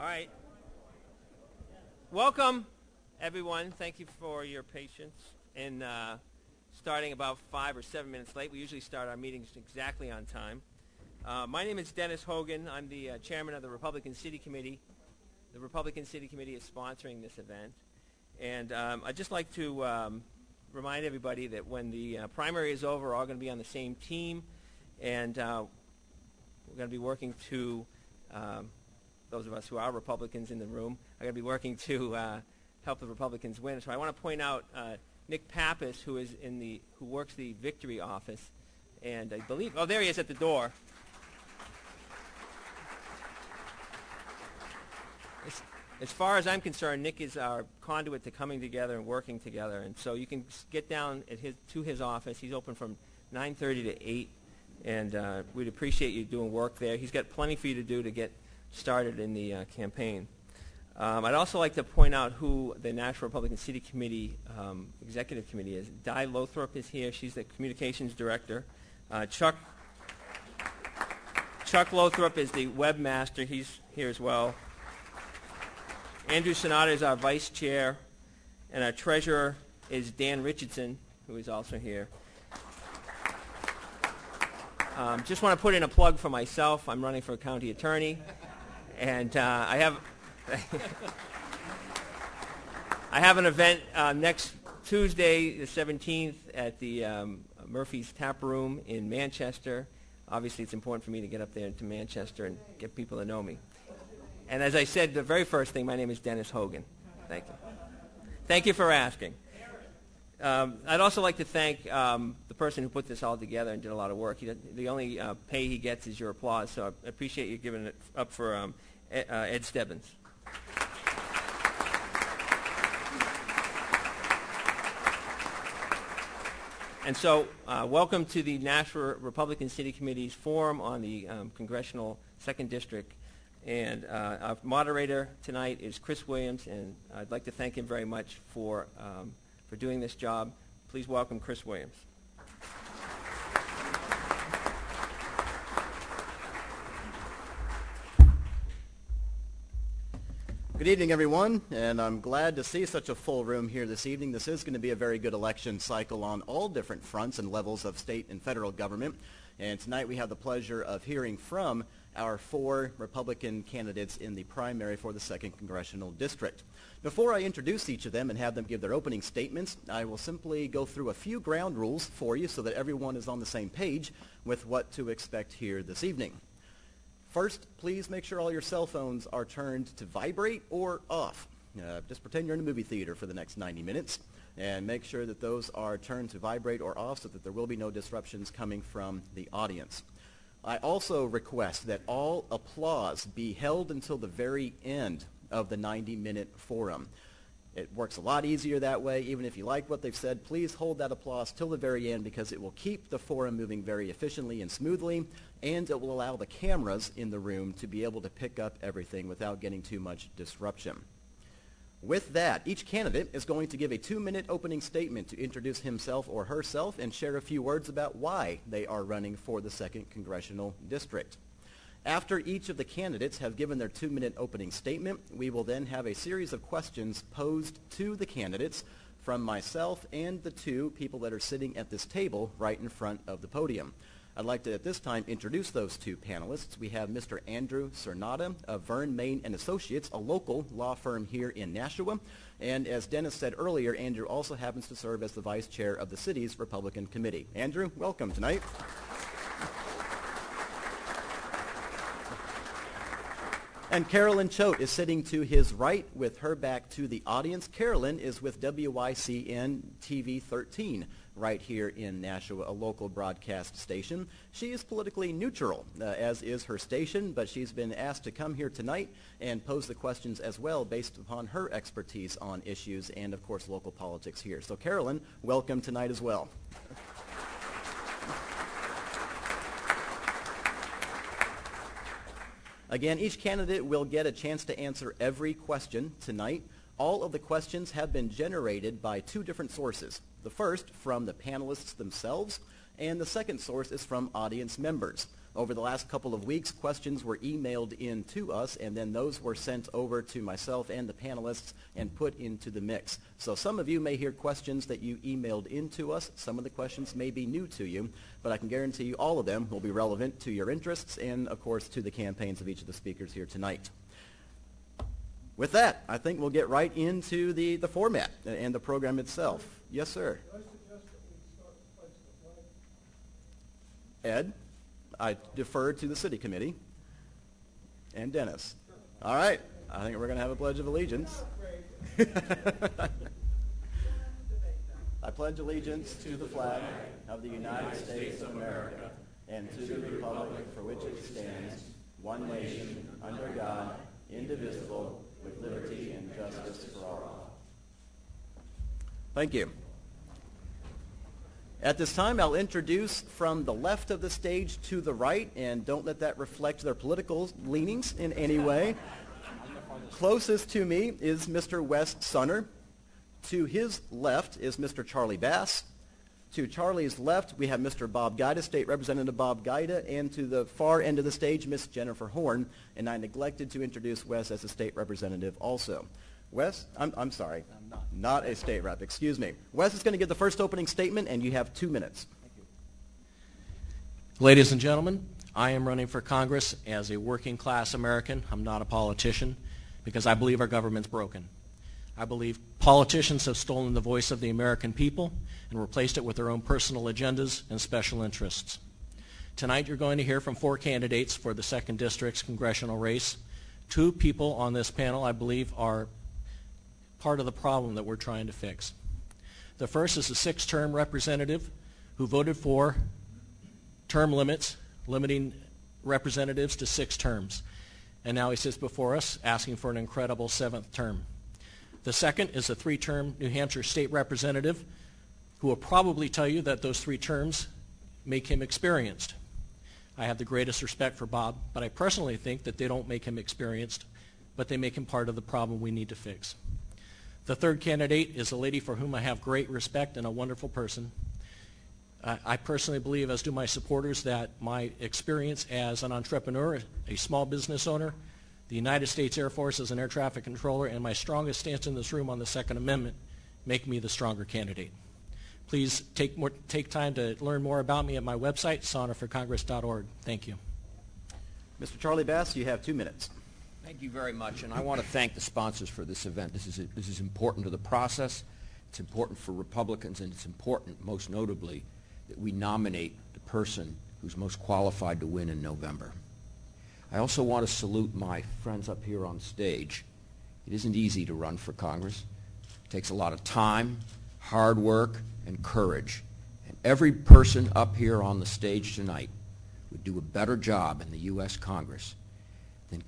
right. Welcome, everyone. Thank you for your patience in starting about 5 or 7 minutes late. We usually start our meetings exactly on time. My name is Dennis Hogan. I'm the chairman of the Republican City Committee. The Republican City Committee is sponsoring this event. And I'd just like to remind everybody that when the primary is over, we're all going to be on the same team. And we're going to be working to, those of us who are Republicans in the room, are going to be working to help the Republicans win. So I want to point out Nick Pappas, who works the victory office. And I believe, oh, there he is at the door. As far as I'm concerned, Nick is our conduit to coming together and working together. And so you can get down to his office. He's open from 9:30 to 8. And we'd appreciate you doing work there. He's got plenty for you to do to get started in the campaign. I'd also like to point out who the Nashua Republican City Committee Executive Committee is. Di Lothrop is here. She's the Communications Director. Chuck Lothrop is the webmaster. He's here as well. Andrew Sonata is our Vice Chair. And our Treasurer is Dan Richardson, who is also here. Just want to put in a plug for myself. I'm running for county attorney. And I have an event next Tuesday, the 17th, at the Murphy's Tap Room in Manchester. Obviously, it's important for me to get up there to Manchester and get people to know me. And as I said, the very first thing, my name is Dennis Hogan. Thank you. Thank you for asking. I'd also like to thank the person who put this all together and did a lot of work. The only pay he gets is your applause, so I appreciate you giving it up for Ed Stebbins. And so welcome to the Nashua Republican City Committee's forum on the Congressional 2nd District. And our moderator tonight is Chris Williams, and I'd like to thank him very much for doing this job. Please welcome Chris Williams. Good evening, everyone, and I'm glad to see such a full room here this evening. This is going to be a very good election cycle on all different fronts and levels of state and federal government. And tonight we have the pleasure of hearing from our 4 Republican candidates in the primary for the 2nd Congressional District. Before I introduce each of them and have them give their opening statements, I will simply go through a few ground rules for you so that everyone is on the same page with what to expect here this evening. First, please make sure all your cell phones are turned to vibrate or off. Just pretend you're in a movie theater for the next 90 minutes. And make sure that those are turned to vibrate or off so that there will be no disruptions coming from the audience. I also request that all applause be held until the very end of the 90-minute forum. It works a lot easier that way. Even if you like what they've said, please hold that applause till the very end because it will keep the forum moving very efficiently and smoothly, and it will allow the cameras in the room to be able to pick up everything without getting too much disruption. With that, each candidate is going to give a 2-minute opening statement to introduce himself or herself and share a few words about why they are running for the 2nd Congressional District. After each of the candidates have given their 2-minute opening statement, we will then have a series of questions posed to the candidates from myself and the 2 people that are sitting at this table right in front of the podium. I'd like to, at this time, introduce those 2 panelists. We have Mr. Andrew Sonata of Vern, Main & Associates, a local law firm here in Nashua. And as Dennis said earlier, Andrew also happens to serve as the vice chair of the city's Republican Committee. Andrew, welcome tonight. And Carolyn Choate is sitting to his right with her back to the audience. Carolyn is with WYCN TV 13 right here in Nashua, a local broadcast station. She is politically neutral, as is her station, but she's been asked to come here tonight and pose the questions as well based upon her expertise on issues and, of course, local politics here. So, Carolyn, welcome tonight as well. Again, each candidate will get a chance to answer every question tonight. All of the questions have been generated by 2 different sources. The first from the panelists themselves, and the second source is from audience members. Over the last couple of weeks, questions were emailed in to us, and then those were sent over to myself and the panelists and put into the mix. So some of you may hear questions that you emailed in to us. Some of the questions may be new to you, but I can guarantee you all of them will be relevant to your interests and, of course, to the campaigns of each of the speakers here tonight. With that, I think we'll get right into the format and the program itself. Yes, sir. I suggest that we start to place the flag. Ed, I defer to the city committee. And Dennis. All right. I think we're going to have a Pledge of Allegiance. I pledge allegiance to the flag of the United States of America and to the republic for which it stands, one nation, under God, indivisible, with liberty and justice for all. Thank you. At this time, I'll introduce from the left of the stage to the right, and don't let that reflect their political leanings in any way. Closest to me is Mr. Wes Sunner. To his left is Mr. Charlie Bass. To Charlie's left, we have Mr. Bob Giuda, State Representative Bob Giuda, and to the far end of the stage, Miss Jennifer Horn, and I neglected to introduce Wes as a state representative also. Wes, I'm sorry. I'm not a state rep, excuse me. Wes is going to give the first opening statement, and you have 2 minutes. Thank you. Ladies and gentlemen, I am running for Congress as a working class American. I'm not a politician because I believe our government's broken. I believe politicians have stolen the voice of the American people and replaced it with their own personal agendas and special interests. Tonight you're going to hear from 4 candidates for the 2nd District's congressional race. 2 people on this panel I believe are part of the problem that we're trying to fix. The first is a 6-term representative who voted for term limits, limiting representatives to 6 terms. And now he sits before us asking for an incredible 7th term. The second is a 3-term New Hampshire state representative who will probably tell you that those 3 terms make him experienced. I have the greatest respect for Bob, but I personally think that they don't make him experienced, but they make him part of the problem we need to fix. The third candidate is a lady for whom I have great respect and a wonderful person. I personally believe, as do my supporters, that my experience as an entrepreneur, a small business owner, the United States Air Force as an air traffic controller, and my strongest stance in this room on the Second Amendment make me the stronger candidate. Please take time to learn more about me at my website, saunterforcongress.org. Thank you. Mr. Charlie Bass, you have 2 minutes. Thank you very much, and I want to thank the sponsors for this event. This is important to the process. It's important for Republicans, and it's important, most notably, that we nominate the person who's most qualified to win in November. I also want to salute my friends up here on stage. It isn't easy to run for Congress. It takes a lot of time, hard work, and courage. And every person up here on the stage tonight would do a better job in the U.S. Congress than